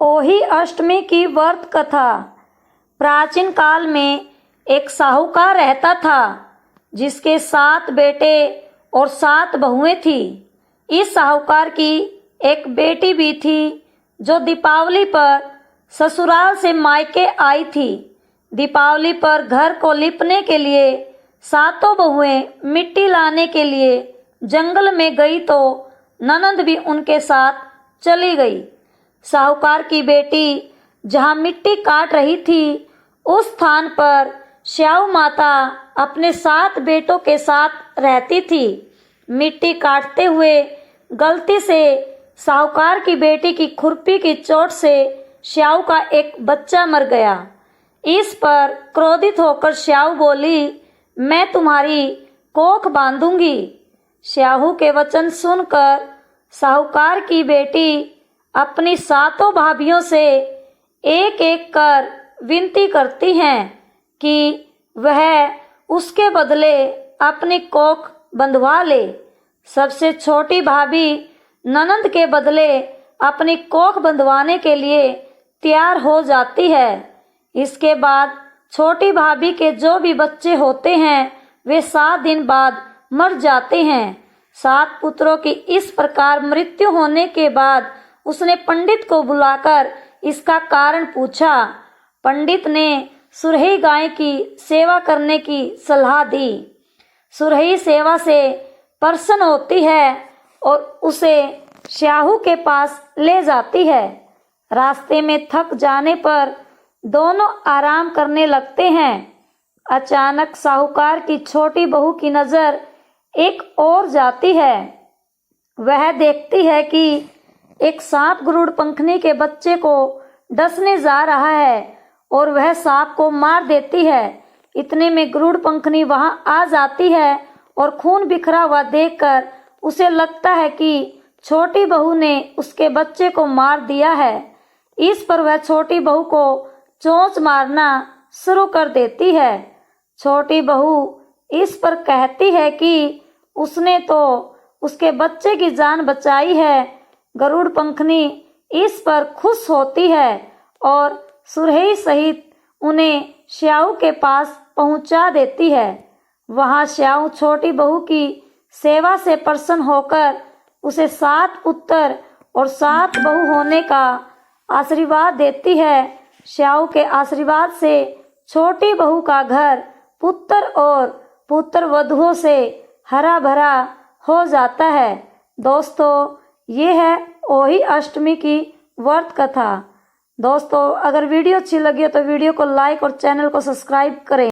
ओही अष्टमी की व्रत कथा। प्राचीन काल में एक साहूकार रहता था जिसके 7 बेटे और 7 बहुएं थी। इस साहूकार की एक बेटी भी थी जो दीपावली पर ससुराल से मायके आई थी। दीपावली पर घर को लिपने के लिए 7 बहुएं मिट्टी लाने के लिए जंगल में गई तो ननद भी उनके साथ चली गई। साहूकार की बेटी जहां मिट्टी काट रही थी उस स्थान पर श्याऊ माता अपने 7 बेटों के साथ रहती थी। मिट्टी काटते हुए गलती से साहूकार की बेटी की खुरपी की चोट से श्याऊ का एक बच्चा मर गया। इस पर क्रोधित होकर श्याऊ बोली, मैं तुम्हारी कोख बांधूंगी। श्याऊ के वचन सुनकर साहूकार की बेटी अपनी 7 भाभियों से एक एक कर विनती करती हैं कि वह उसके बदले अपनी कोख बंधवा ले। सबसे छोटी भाभी ननद के बदले अपनी कोख बंधवाने के लिए तैयार हो जाती है। इसके बाद छोटी भाभी के जो भी बच्चे होते हैं वे 7 दिन बाद मर जाते हैं। 7 पुत्रों की इस प्रकार मृत्यु होने के बाद उसने पंडित को बुलाकर इसका कारण पूछा। पंडित ने सुरही गाय की सेवा करने की सलाह दी। सुरही सेवा से प्रसन्न होती है और उसे श्याऊ के पास ले जाती है। रास्ते में थक जाने पर दोनों आराम करने लगते हैं। अचानक साहूकार की छोटी बहू की नजर एक और जाती है। वह देखती है कि एक सांप गरुड़ पंखनी के बच्चे को डसने जा रहा है और वह सांप को मार देती है। इतने में गरुड़ पंखनी वहां आ जाती है और खून बिखरा हुआ देखकर उसे लगता है कि छोटी बहू ने उसके बच्चे को मार दिया है। इस पर वह छोटी बहू को चोंच मारना शुरू कर देती है। छोटी बहू इस पर कहती है कि उसने तो उसके बच्चे की जान बचाई है। गरुड़ पंखनी इस पर खुश होती है और सुरही सहित उन्हें श्याऊ के पास पहुंचा देती है। वहां श्याऊ छोटी बहू की सेवा से प्रसन्न होकर उसे 7 पुत्र और 7 बहू होने का आशीर्वाद देती है। श्याऊ के आशीर्वाद से छोटी बहू का घर पुत्र और पुत्र वधुओं से हरा भरा हो जाता है। दोस्तों, ये है ओही अष्टमी की व्रत कथा। दोस्तों, अगर वीडियो अच्छी लगी हो तो वीडियो को लाइक और चैनल को सब्सक्राइब करें।